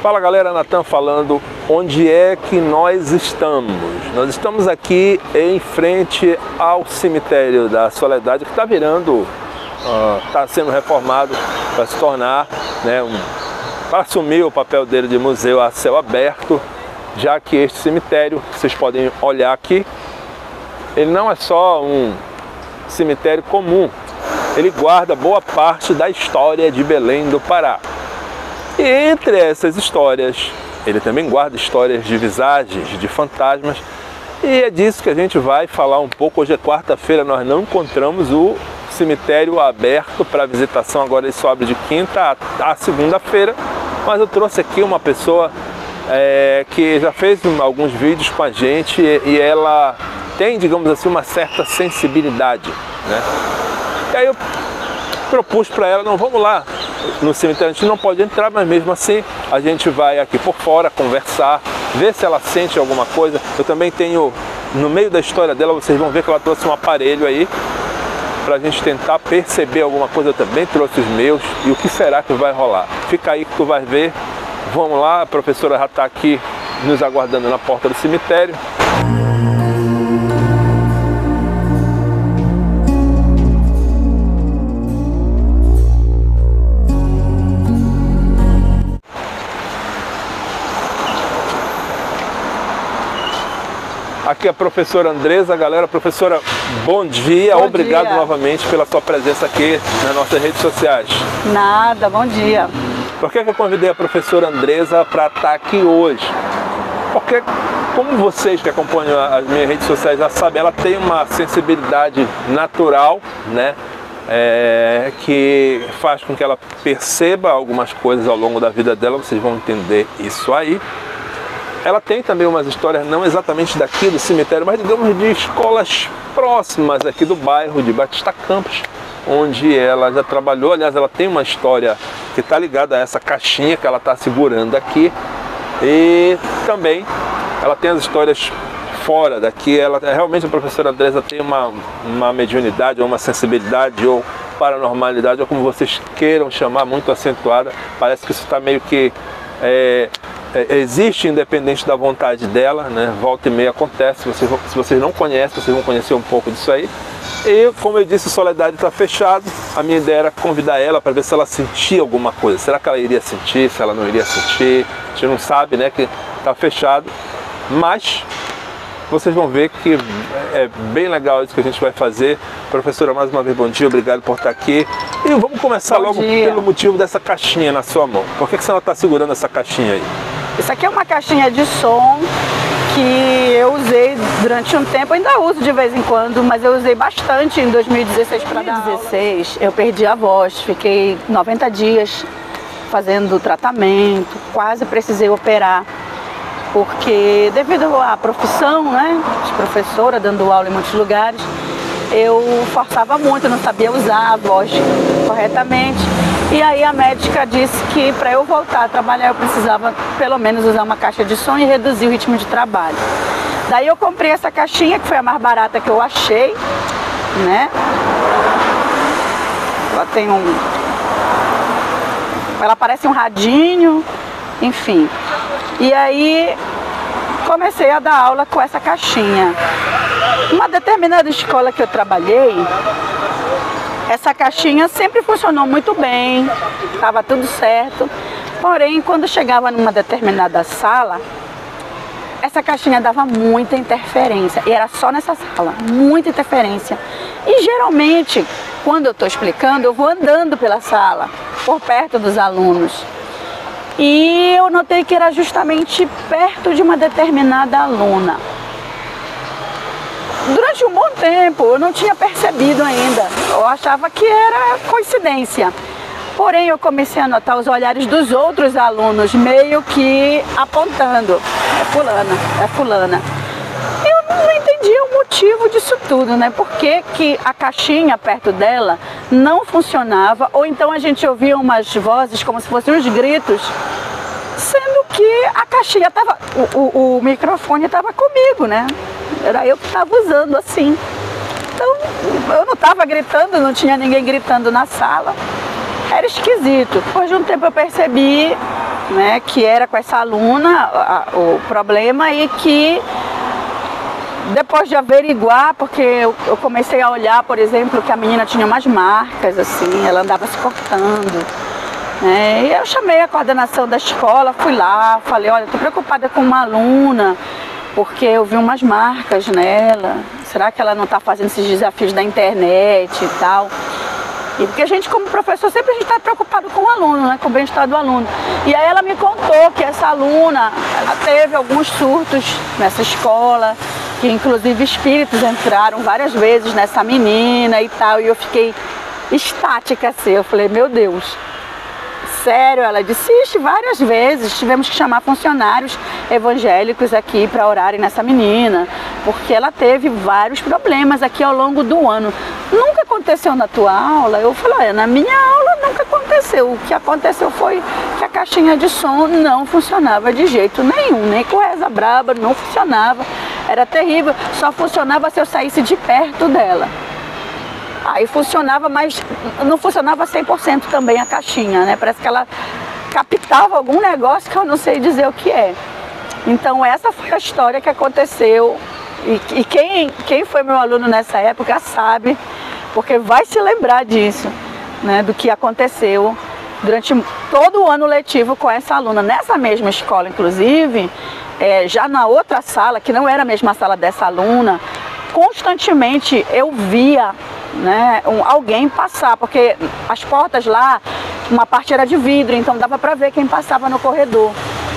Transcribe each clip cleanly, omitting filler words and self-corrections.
Fala galera, Natan falando. Onde é que nós estamos? Nós estamos aqui em frente ao cemitério da Soledade, que está virando, está sendo reformado para se tornar, né, para assumir o papel dele de museu a céu aberto, já que este cemitério, vocês podem olhar aqui, ele não é só um cemitério comum, ele guarda boa parte da história de Belém do Pará. E entre essas histórias, ele também guarda histórias de visagens, de fantasmas, e é disso que a gente vai falar um pouco. Hoje é quarta-feira, nós não encontramos o cemitério aberto para visitação, agora ele só abre de quinta a segunda-feira, mas eu trouxe aqui uma pessoa que já fez alguns vídeos com a gente e ela tem, digamos assim, uma certa sensibilidade, né? E aí eu propus para ela, não, vamos lá no cemitério, a gente não pode entrar, mas mesmo assim a gente vai aqui por fora conversar, ver se ela sente alguma coisa. Eu também tenho, no meio da história dela, vocês vão ver que ela trouxe um aparelho aí para a gente tentar perceber alguma coisa. Eu também trouxe os meus, e o que será que vai rolar? Fica aí que tu vai ver. Vamos lá, a professora já está aqui nos aguardando na porta do cemitério. Aqui a professora Andresa, galera. Professora, bom dia, obrigado novamente pela sua presença aqui nas nossas redes sociais. Nada, bom dia. Por que eu convidei a professora Andresa para estar aqui hoje? Porque, como vocês que acompanham as minhas redes sociais já sabem, ela tem uma sensibilidade natural, né? Que faz com que ela perceba algumas coisas ao longo da vida dela, vocês vão entender isso aí. Ela tem também umas histórias, não exatamente daqui do cemitério, mas digamos de escolas próximas aqui do bairro de Batista Campos, onde ela já trabalhou. Aliás, ela tem uma história que está ligada a essa caixinha que ela está segurando aqui. E também ela tem as histórias fora daqui. Ela realmente, a professora Andresa tem uma mediunidade, ou uma sensibilidade, ou paranormalidade, ou como vocês queiram chamar, muito acentuada. Parece que isso está meio que existe independente da vontade dela, né? Volta e meia acontece. Se vocês não conhecem, vocês vão conhecer um pouco disso aí. E como eu disse, Soledade está fechado. A minha ideia era convidar ela para ver se ela sentia alguma coisa. Será que ela iria sentir? Se ela não iria sentir? A gente não sabe, né? Que está fechado. Mas vocês vão ver que é bem legal isso que a gente vai fazer. Professora, mais uma vez, bom dia, obrigado por estar aqui. E vamos começar logo pelo motivo dessa caixinha na sua mão. Por que a senhora está segurando essa caixinha aí? Isso aqui é uma caixinha de som que eu usei durante um tempo, ainda uso de vez em quando, mas eu usei bastante em 2016 para dar aula. Em 2016 eu perdi a voz, fiquei 90 dias fazendo tratamento, quase precisei operar, porque devido à profissão, né, de professora, dando aula em muitos lugares, eu forçava muito, não sabia usar a voz corretamente. E aí a médica disse que para eu voltar a trabalhar eu precisava pelo menos usar uma caixa de som e reduzir o ritmo de trabalho. Daí eu comprei essa caixinha, que foi a mais barata que eu achei, né? Ela tem ela parece um radinho, enfim. E aí comecei a dar aula com essa caixinha. Uma determinada escola que eu trabalhei, essa caixinha sempre funcionou muito bem, estava tudo certo. Porém, quando chegava numa determinada sala, essa caixinha dava muita interferência. E era só nessa sala, muita interferência. E geralmente, quando eu estou explicando, eu vou andando pela sala, por perto dos alunos. E eu notei que era justamente perto de uma determinada aluna. Durante um bom tempo eu não tinha percebido ainda, eu achava que era coincidência. Porém eu comecei a notar os olhares dos outros alunos meio que apontando, é fulana. Eu não entendia o motivo disso tudo, né? Por que que a caixinha perto dela não funcionava, ou então a gente ouvia umas vozes como se fossem uns gritos, sendo que a caixinha estava, o microfone estava comigo, né? Era eu que estava usando assim. Então, eu não estava gritando, não tinha ninguém gritando na sala. Era esquisito. Depois de um tempo eu percebi né, que era com essa aluna o problema, e que depois de averiguar, porque eu comecei a olhar, por exemplo, que a menina tinha umas marcas, assim, ela andava se cortando, né? E eu chamei a coordenação da escola, fui lá, falei, olha, estou preocupada com uma aluna, porque eu vi umas marcas nela, será que ela não está fazendo esses desafios da internet e tal? E porque a gente, como professor, sempre a gente está preocupado com o aluno, né, com o bem-estar do aluno. E aí ela me contou que essa aluna, ela teve alguns surtos nessa escola, que inclusive espíritos entraram várias vezes nessa menina e tal, e eu fiquei estática assim, eu falei, meu Deus, sério? Ela disse, várias vezes, tivemos que chamar funcionários evangélicos aqui para orarem nessa menina, porque ela teve vários problemas aqui ao longo do ano. Nunca aconteceu na tua aula? Eu falei, olha, na minha aula nunca aconteceu. O que aconteceu foi que a caixinha de som não funcionava de jeito nenhum, nem com reza braba, não funcionava. Era terrível, só funcionava se eu saísse de perto dela. Aí funcionava, mas não funcionava 100% também a caixinha, né? Parece que ela captava algum negócio que eu não sei dizer o que é. Então essa foi a história que aconteceu. E quem foi meu aluno nessa época sabe, porque vai se lembrar disso, né? Do que aconteceu durante todo o ano letivo com essa aluna. Nessa mesma escola, inclusive, já na outra sala, que não era a mesma sala dessa aluna, constantemente eu via, né, alguém passar, porque as portas lá, uma parte era de vidro, então dava para ver quem passava no corredor.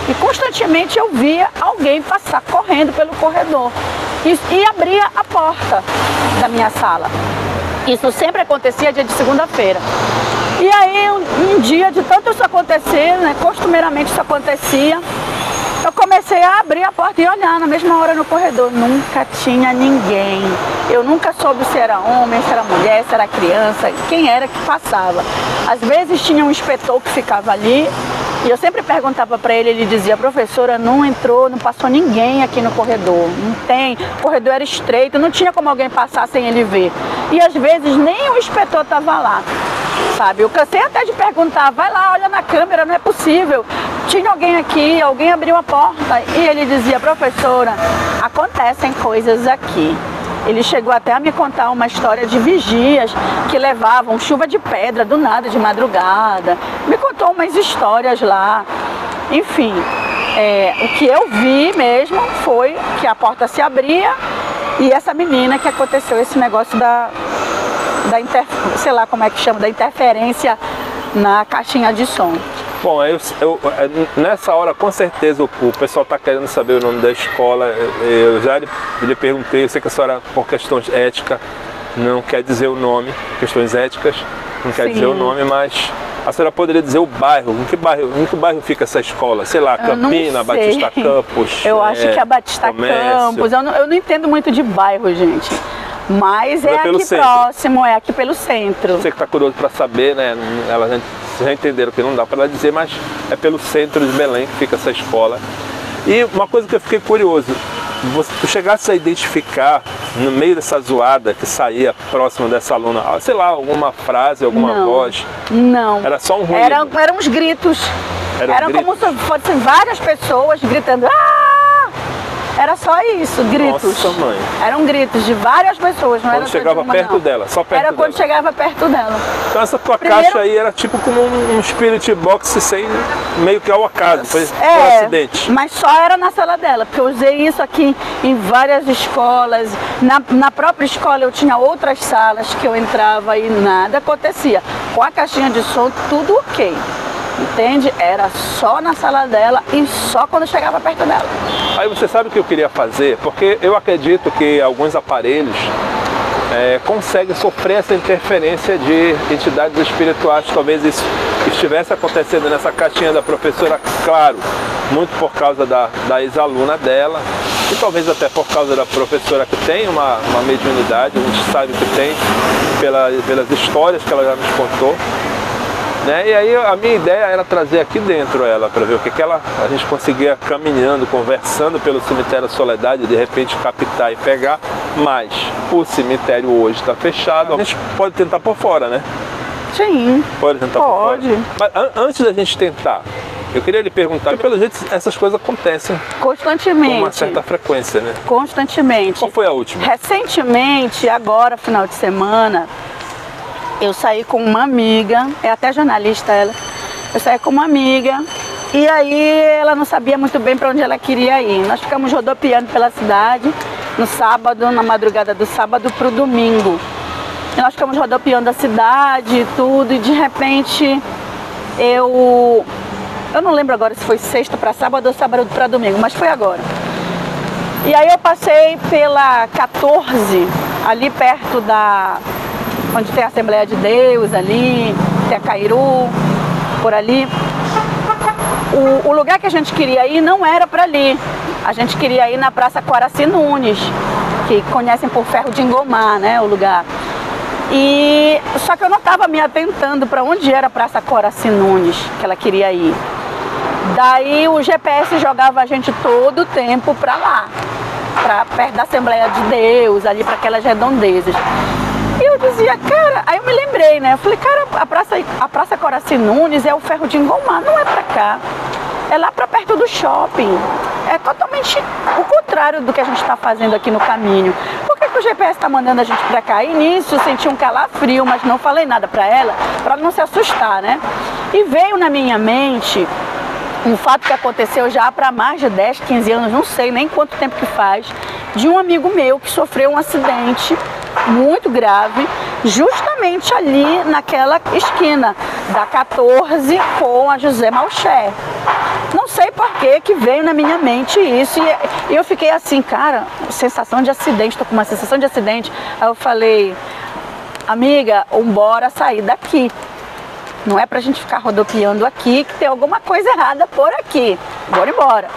E constantemente eu via alguém passar correndo pelo corredor e abria a porta da minha sala. Isso sempre acontecia dia de segunda-feira. E aí um dia, de tanto isso acontecer, né, costumeiramente isso acontecia, eu comecei a abrir a porta e olhar na mesma hora no corredor. Nunca tinha ninguém. Eu nunca soube se era homem, se era mulher, se era criança, quem era que passava. Às vezes tinha um inspetor que ficava ali e eu sempre perguntava para ele, ele dizia, professora, não entrou, não passou ninguém aqui no corredor. Não tem, o corredor era estreito, não tinha como alguém passar sem ele ver. E às vezes nem o inspetor estava lá. Sabe, eu cansei até de perguntar, vai lá, olha na câmera, não é possível. Tinha alguém aqui, alguém abriu a porta e ele dizia, professora, acontecem coisas aqui. Ele chegou até a me contar uma história de vigias que levavam chuva de pedra do nada, de madrugada. Me contou umas histórias lá. Enfim, o que eu vi mesmo foi que a porta se abria e essa menina que aconteceu esse negócio sei lá como é que chama, da interferência na caixinha de som. Bom, nessa hora com certeza o pessoal está querendo saber o nome da escola. Eu já lhe perguntei, eu sei que a senhora, por questões éticas, não quer dizer o nome, questões éticas, não quer dizer o nome, mas a senhora poderia dizer o bairro, em que bairro fica essa escola? Sei lá, Campina, Batista Campos. Eu acho que é Batista Campos, eu não entendo muito de bairro, gente. Mas é aqui próximo, é aqui pelo centro. Você que está curioso para saber, né? Vocês já entenderam que não dá para ela dizer, mas é pelo centro de Belém que fica essa escola. E uma coisa que eu fiquei curioso, tu chegasse a identificar no meio dessa zoada que saía próximo dessa aluna, sei lá, alguma frase, alguma voz? Não. Era só um ruído? Eram uns gritos. Eram como se fossem várias pessoas gritando, "Ah!" Era só isso, gritos. Nossa, mãe. Eram gritos de várias pessoas, não era quando chegava perto dela, só perto dela? Era quando chegava perto dela. Então essa tua caixa aí era tipo como um spirit box sem, meio que ao acaso, foi por acidente. Mas só era na sala dela, porque eu usei isso aqui em várias escolas. Na própria escola eu tinha outras salas que eu entrava e nada acontecia. Com a caixinha de som, tudo ok. Entende? Era só na sala dela e só quando chegava perto dela. Aí você sabe o que eu queria fazer? Porque eu acredito que alguns aparelhos conseguem sofrer essa interferência de entidades espirituais. Talvez isso estivesse acontecendo nessa caixinha da professora, claro, muito por causa da ex-aluna dela e talvez até por causa da professora que tem uma mediunidade, a gente sabe que tem pelas histórias que ela já nos contou. Né? E aí a minha ideia era trazer aqui dentro ela, para ver o que a gente conseguia caminhando, conversando pelo cemitério Soledade, de repente captar e pegar, mas o cemitério hoje está fechado, a gente pode tentar por fora, né? Sim, pode tentar por fora. Mas antes da gente tentar, Eu queria lhe perguntar, pelo jeito essas coisas acontecem Constantemente. com uma certa frequência, né? Constantemente. Qual foi a última? Recentemente, agora, final de semana, eu saí com uma amiga, é até jornalista ela, eu saí com uma amiga e aí ela não sabia muito bem para onde ela queria ir. Nós ficamos rodopiando pela cidade no sábado, na madrugada do sábado para o domingo. E nós ficamos rodopiando a cidade e tudo, e de repente eu não lembro agora se foi sexta para sábado ou sábado para domingo, mas foi agora. E aí eu passei pela 14, ali perto da onde tem a Assembleia de Deus, ali, tem a Cairu, por ali. O lugar que a gente queria ir não era para ali. A gente queria ir na Praça Coraci Nunes, que conhecem por Ferro de Engomar, né, o lugar. E só que eu não estava me atentando para onde era a Praça Coraci Nunes que ela queria ir. Daí o GPS jogava a gente todo o tempo para lá, para perto da Assembleia de Deus, ali para aquelas redondezas. E eu dizia, cara, aí eu me lembrei, né? Eu falei, cara, a Praça Coraci Nunes é o Ferro de Engomar, não é pra cá. É lá pra perto do shopping. É totalmente o contrário do que a gente tá fazendo aqui no caminho. Por que o GPS tá mandando a gente pra cá? E nisso eu senti um calafrio, mas não falei nada pra ela não se assustar, né? E veio na minha mente um fato que aconteceu já para mais de 10, 15 anos, não sei nem quanto tempo que faz, de um amigo meu que sofreu um acidente muito grave, justamente ali naquela esquina da 14 com a José Malcher. Não sei por que veio na minha mente isso e eu fiquei assim, cara, sensação de acidente, tô com uma sensação de acidente. Aí eu falei, amiga, bora sair daqui. Não é pra gente ficar rodopiando aqui, que tem alguma coisa errada por aqui. Bora embora.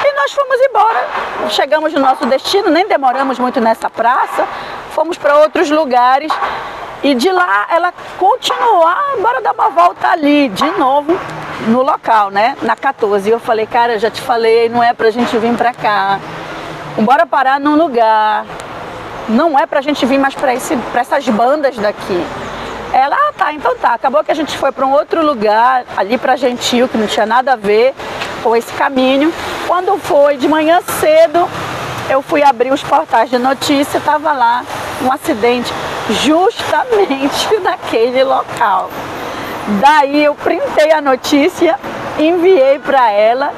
E nós fomos embora. Chegamos no nosso destino, nem demoramos muito nessa praça. Fomos para outros lugares. E de lá ela continuou, bora dar uma volta ali, de novo, no local, né? Na 14. E eu falei, cara, eu já te falei, não é pra gente vir pra cá. Bora parar num lugar. Não é pra gente vir mais pra essas bandas daqui. Ela, tá, então tá. Acabou que a gente foi para um outro lugar, ali para Gentil, que não tinha nada a ver com esse caminho. Quando foi de manhã cedo, eu fui abrir os portais de notícia, estava lá um acidente justamente naquele local. Daí eu printei a notícia, enviei para ela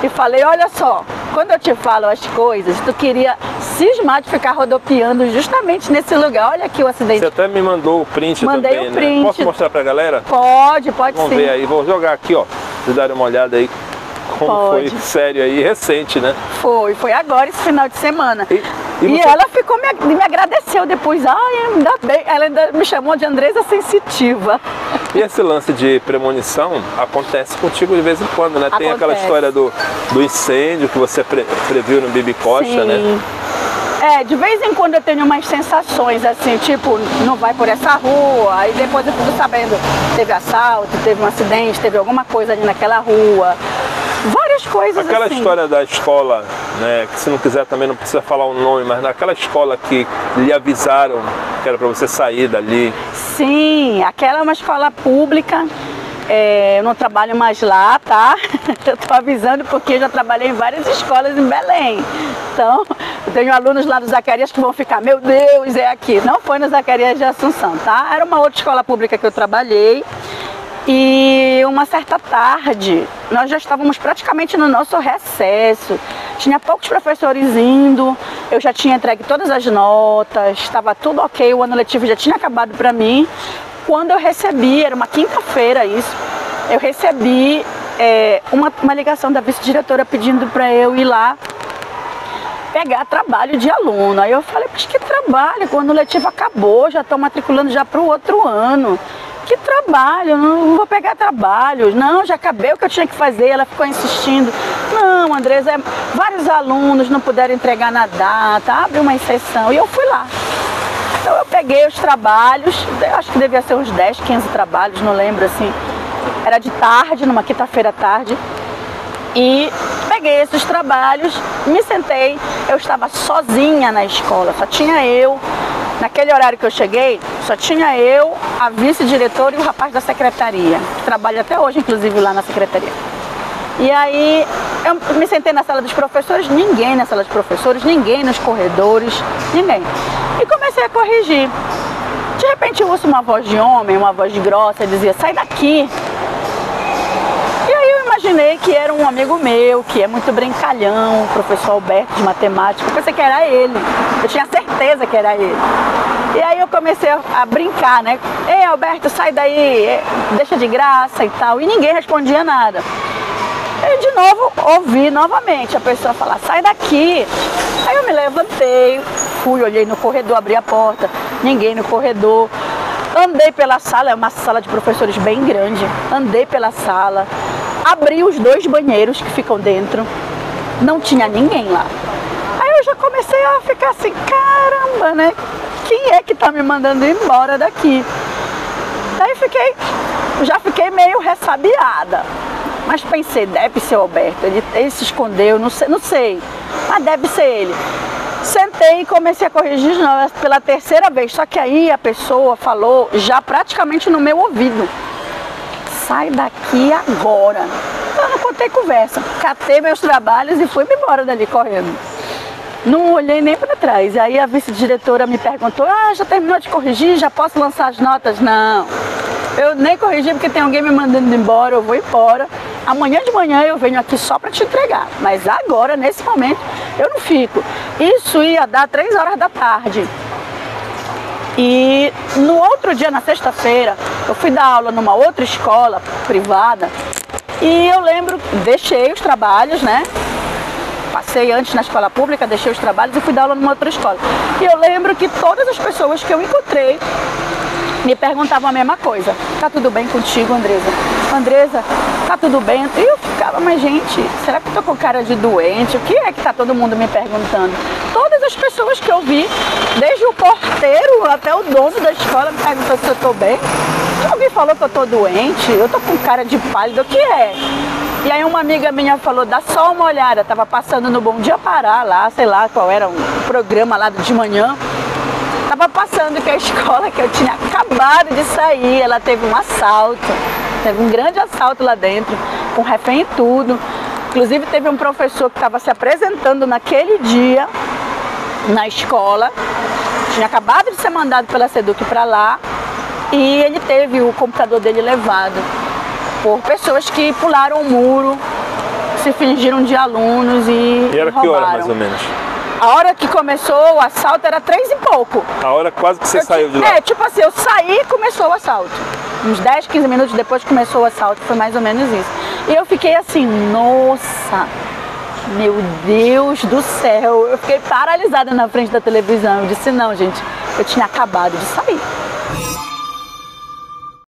e falei, olha só, quando eu te falo as coisas, tu queria cismar de ficar rodopiando justamente nesse lugar. Olha aqui o acidente. Você até me mandou o print. Mandei também, o print. Né? Posso mostrar pra galera? Pode Vamos sim. Ver aí, vou jogar aqui, ó. Vocês darem uma olhada aí como Pode. Foi sério aí, recente, né? Foi agora esse final de semana. E ela ficou me agradeceu depois. Ainda bem. Ela ainda me chamou de Andresa Sensitiva. E esse lance de premonição acontece contigo de vez em quando, né? Tem aquela história do incêndio que você previu no Bibi Costa, sim. Né? De vez em quando eu tenho umas sensações assim, tipo, não vai por essa rua, aí depois eu fico sabendo, teve assalto, teve um acidente, teve alguma coisa ali naquela rua. Várias coisas. Aquela assim. História da escola, né, que se não quiser também não precisa falar o nome, mas naquela escola que lhe avisaram que era para você sair dali. Sim, aquela é uma escola pública, eu não trabalho mais lá, tá? Eu tô avisando porque eu já trabalhei em várias escolas em Belém. Então, eu tenho alunos lá do Zacarias que vão ficar, meu Deus, é aqui. Não foi no Zacarias de Assunção, tá? Era uma outra escola pública que eu trabalhei. E uma certa tarde, nós já estávamos praticamente no nosso recesso, tinha poucos professores indo, eu já tinha entregue todas as notas, estava tudo ok, o ano letivo já tinha acabado para mim. Quando eu recebi, era uma quinta-feira isso, eu recebi uma ligação da vice-diretora pedindo para eu ir lá pegar trabalho de aluno. Aí eu falei, mas que trabalho? O ano letivo acabou, já estou matriculando já para o outro ano. Que trabalho? Não vou pegar trabalho. Não, já acabei o que eu tinha que fazer. Ela ficou insistindo. Não, Andresa, vários alunos não puderam entregar na data, abre uma exceção. E eu fui lá. Então eu peguei os trabalhos, acho que devia ser uns 10, 15 trabalhos, não lembro assim. Era de tarde, numa quinta-feira à tarde. E peguei esses trabalhos, me sentei, eu estava sozinha na escola, só tinha eu. Naquele horário que eu cheguei, só tinha eu, a vice-diretora e o rapaz da secretaria, que trabalha até hoje, inclusive, lá na secretaria. E aí eu me sentei na sala dos professores, ninguém na sala dos professores, ninguém nos corredores, ninguém. E comecei a corrigir. De repente eu ouço uma voz de homem, uma voz grossa, dizia, sai daqui. E aí eu imaginei que era um amigo meu, que é muito brincalhão, o professor Alberto de matemática. Eu pensei que era ele, eu tinha certeza que era ele. E aí eu comecei a brincar, né? Ei, Alberto, sai daí, deixa de graça e tal. E ninguém respondia nada. E de novo, ouvi novamente a pessoa falar, sai daqui. Aí eu me levantei, fui, olhei no corredor, abri a porta, ninguém no corredor. Andei pela sala, é uma sala de professores bem grande. Andei pela sala, abri os 2 banheiros que ficam dentro, não tinha ninguém lá. Aí eu já comecei a ficar assim, caramba, né? Quem é que tá me mandando embora daqui? Daí já fiquei meio ressabiada. Mas pensei, deve ser o Alberto, ele se escondeu, não sei, mas deve ser ele. Sentei e comecei a corrigir pela 3ª vez, só que aí a pessoa falou já praticamente no meu ouvido. Sai daqui agora. Então eu não contei conversa, catei meus trabalhos e fui embora dali correndo. Não olhei nem para trás. Aí a vice-diretora me perguntou, já terminou de corrigir, já posso lançar as notas? Não, eu nem corrigi porque tem alguém me mandando embora, eu vou embora. Amanhã de manhã eu venho aqui só para te entregar, mas agora, nesse momento, eu não fico. Isso ia dar 3 horas da tarde. E no outro dia, na sexta-feira, eu fui dar aula numa outra escola privada e eu lembro, deixei os trabalhos, né? Passei antes na escola pública, deixei os trabalhos e fui dar aula numa outra escola. E eu lembro que todas as pessoas que eu encontrei me perguntavam a mesma coisa. Tá tudo bem contigo, Andresa? Andresa, tá tudo bem? E eu ficava, mas gente, será que eu tô com cara de doente? O que é que tá todo mundo me perguntando? Todas as pessoas que eu vi, desde o porteiro até o dono da escola, me perguntou se eu tô bem. Alguém falou que eu tô doente? Eu tô com cara de pálido, o que é? E aí uma amiga minha falou, dá só uma olhada, tava passando no Bom Dia Pará lá, sei lá qual era, um programa lá de manhã. Tava passando que a escola que eu tinha acabado de sair, ela teve um assalto, teve um grande assalto lá dentro, com refém e tudo. Inclusive teve um professor que estava se apresentando naquele dia na escola, tinha acabado de ser mandado pela SEDUC para lá e ele teve o computador dele levado por pessoas que pularam o muro, se fingiram de alunos e era roubaram. Que hora mais ou menos? A hora que começou o assalto era 3 e pouco. A hora quase que você saiu de lá? Tipo assim, eu saí e começou o assalto. Uns 10, 15 minutos depois começou o assalto, foi mais ou menos isso. E eu fiquei assim, nossa, meu Deus do céu. Eu fiquei paralisada na frente da televisão. Eu disse, não, gente, eu tinha acabado de sair.